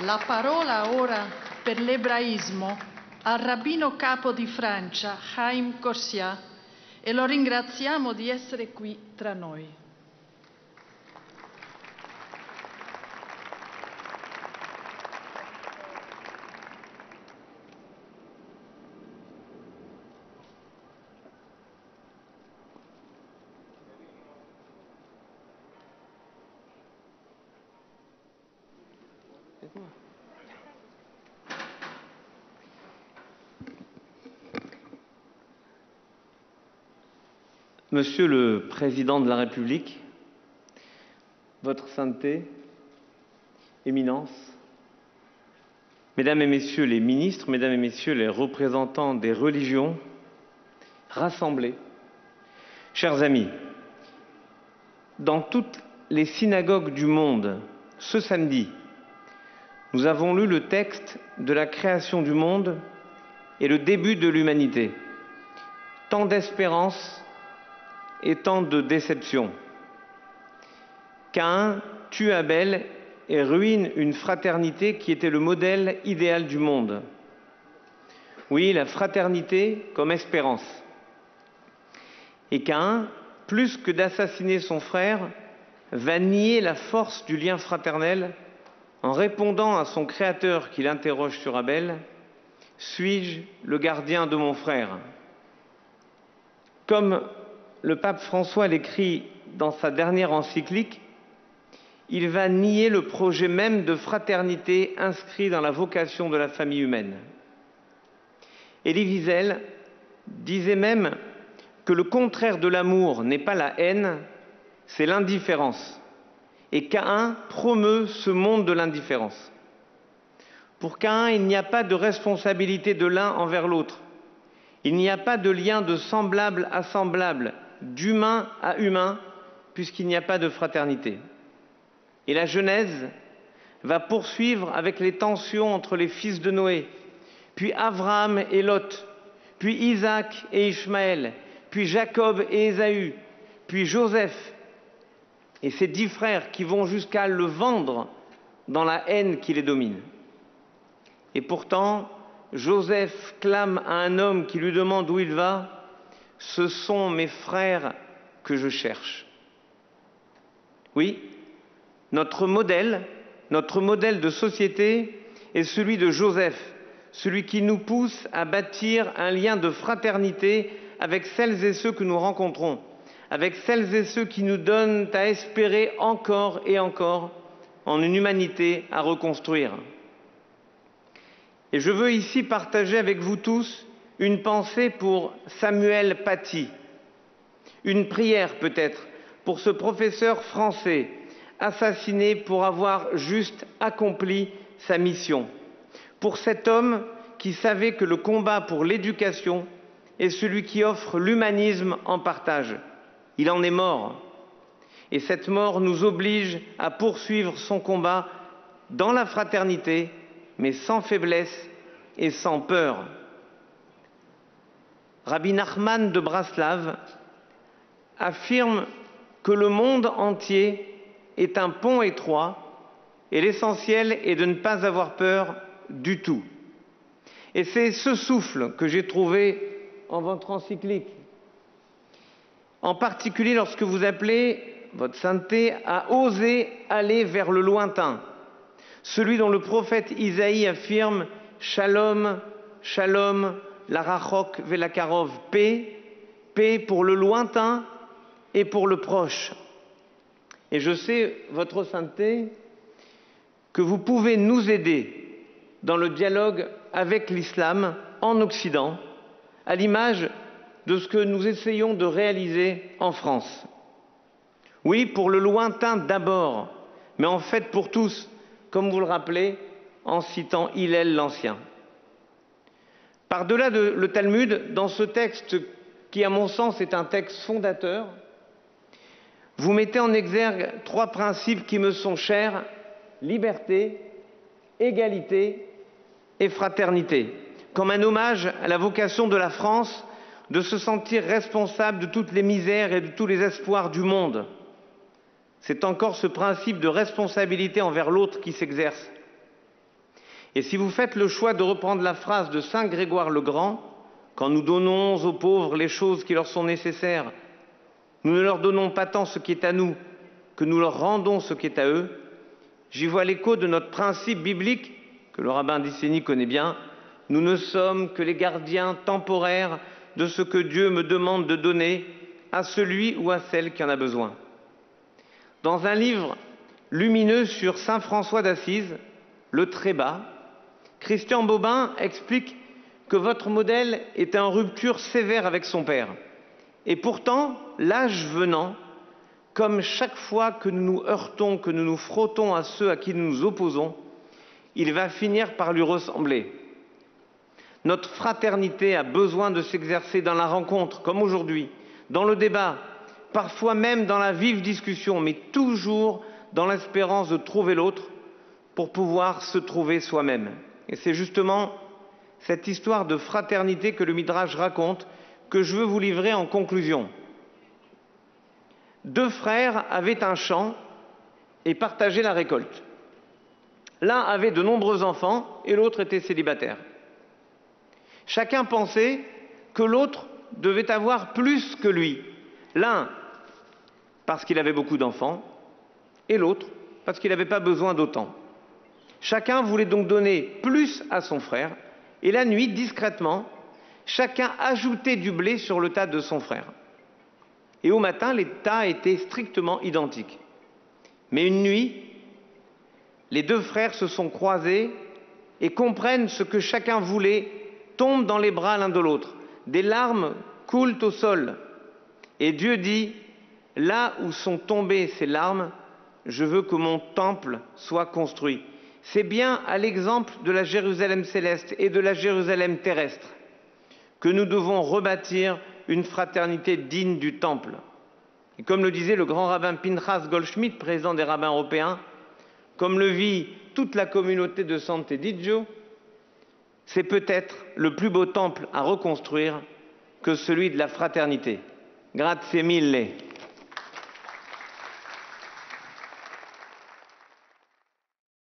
La parola ora per l'ebraismo al rabbino capo di Francia, Chaim Corsia, e lo ringraziamo di essere qui tra noi. Monsieur le Président de la République, Votre Sainteté, Éminence, Mesdames et Messieurs les ministres, Mesdames et Messieurs les représentants des religions rassemblés, chers amis, dans toutes les synagogues du monde, ce samedi, nous avons lu le texte de la création du monde et le début de l'humanité. Tant d'espérance et tant de déception. Caïn tue Abel et ruine une fraternité qui était le modèle idéal du monde. Oui, la fraternité comme espérance. Et Caïn, plus que d'assassiner son frère, va nier la force du lien fraternel en répondant à son créateur qui l'interroge sur Abel, « Suis-je le gardien de mon frère ?» Comme le pape François l'écrit dans sa dernière encyclique, il va nier le projet même de fraternité inscrit dans la vocation de la famille humaine. Elie Wiesel disait même que le contraire de l'amour n'est pas la haine, c'est l'indifférence. Et Caïn promeut ce monde de l'indifférence. Pour Caïn, il n'y a pas de responsabilité de l'un envers l'autre. Il n'y a pas de lien de semblable à semblable, d'humain à humain, puisqu'il n'y a pas de fraternité. Et la Genèse va poursuivre avec les tensions entre les fils de Noé, puis Abraham et Lot, puis Isaac et Ishmaël, puis Jacob et Ésaü, puis Joseph et ses 10 frères qui vont jusqu'à le vendre dans la haine qui les domine. Et pourtant, Joseph clame à un homme qui lui demande où il va, « Ce sont mes frères que je cherche ». Oui, notre modèle de société est celui de Joseph, celui qui nous pousse à bâtir un lien de fraternité avec celles et ceux que nous rencontrons, avec celles et ceux qui nous donnent à espérer encore et encore en une humanité à reconstruire. Et je veux ici partager avec vous tous une pensée pour Samuel Paty, une prière peut-être pour ce professeur français assassiné pour avoir juste accompli sa mission, pour cet homme qui savait que le combat pour l'éducation est celui qui offre l'humanisme en partage. Il en est mort. Et cette mort nous oblige à poursuivre son combat dans la fraternité, mais sans faiblesse et sans peur. Rabbi Nachman de Braslav affirme que le monde entier est un pont étroit et l'essentiel est de ne pas avoir peur du tout. Et c'est ce souffle que j'ai trouvé en votre encyclique, en particulier lorsque vous appelez votre sainteté à oser aller vers le lointain, celui dont le prophète Isaïe affirme « Shalom, Shalom, la rachok velakarov, paix, paix pour le lointain et pour le proche ». Et je sais, votre sainteté, que vous pouvez nous aider dans le dialogue avec l'islam en Occident, à l'image de ce que nous essayons de réaliser en France. Oui, pour le lointain d'abord, mais en fait pour tous, comme vous le rappelez, en citant Hillel l'Ancien. Par-delà le Talmud, dans ce texte qui, à mon sens, est un texte fondateur, vous mettez en exergue 3 principes qui me sont chers, liberté, égalité et fraternité, comme un hommage à la vocation de la France de se sentir responsable de toutes les misères et de tous les espoirs du monde. C'est encore ce principe de responsabilité envers l'autre qui s'exerce. Et si vous faites le choix de reprendre la phrase de saint Grégoire le Grand, « Quand nous donnons aux pauvres les choses qui leur sont nécessaires, nous ne leur donnons pas tant ce qui est à nous que nous leur rendons ce qui est à eux », j'y vois l'écho de notre principe biblique, que le rabbin d'Icénie connaît bien, « Nous ne sommes que les gardiens temporaires de ce que Dieu me demande de donner à celui ou à celle qui en a besoin ». Dans un livre lumineux sur saint François d'Assise, Le Trébat, Christian Bobin explique que votre modèle est en rupture sévère avec son père. Et pourtant, l'âge venant, comme chaque fois que nous nous heurtons, que nous nous frottons à ceux à qui nous nous opposons, il va finir par lui ressembler. Notre fraternité a besoin de s'exercer dans la rencontre, comme aujourd'hui, dans le débat, parfois même dans la vive discussion, mais toujours dans l'espérance de trouver l'autre pour pouvoir se trouver soi-même. Et c'est justement cette histoire de fraternité que le Midrash raconte que je veux vous livrer en conclusion. 2 frères avaient un champ et partageaient la récolte. L'un avait de nombreux enfants et l'autre était célibataire. Chacun pensait que l'autre devait avoir plus que lui. L'un parce qu'il avait beaucoup d'enfants et l'autre parce qu'il n'avait pas besoin d'autant. Chacun voulait donc donner plus à son frère et la nuit, discrètement, chacun ajoutait du blé sur le tas de son frère. Et au matin, les tas étaient strictement identiques. Mais une nuit, les 2 frères se sont croisés et comprennent ce que chacun voulait, tombent dans les bras l'un de l'autre. Des larmes coulent au sol. Et Dieu dit, « Là où sont tombées ces larmes, je veux que mon temple soit construit. » C'est bien à l'exemple de la Jérusalem céleste et de la Jérusalem terrestre que nous devons rebâtir une fraternité digne du temple. Et comme le disait le grand rabbin Pinchas Goldschmidt, président des rabbins européens, comme le vit toute la communauté de Sant'Egidio, c'est peut-être le plus beau temple à reconstruire que celui de la fraternité. Grazie mille.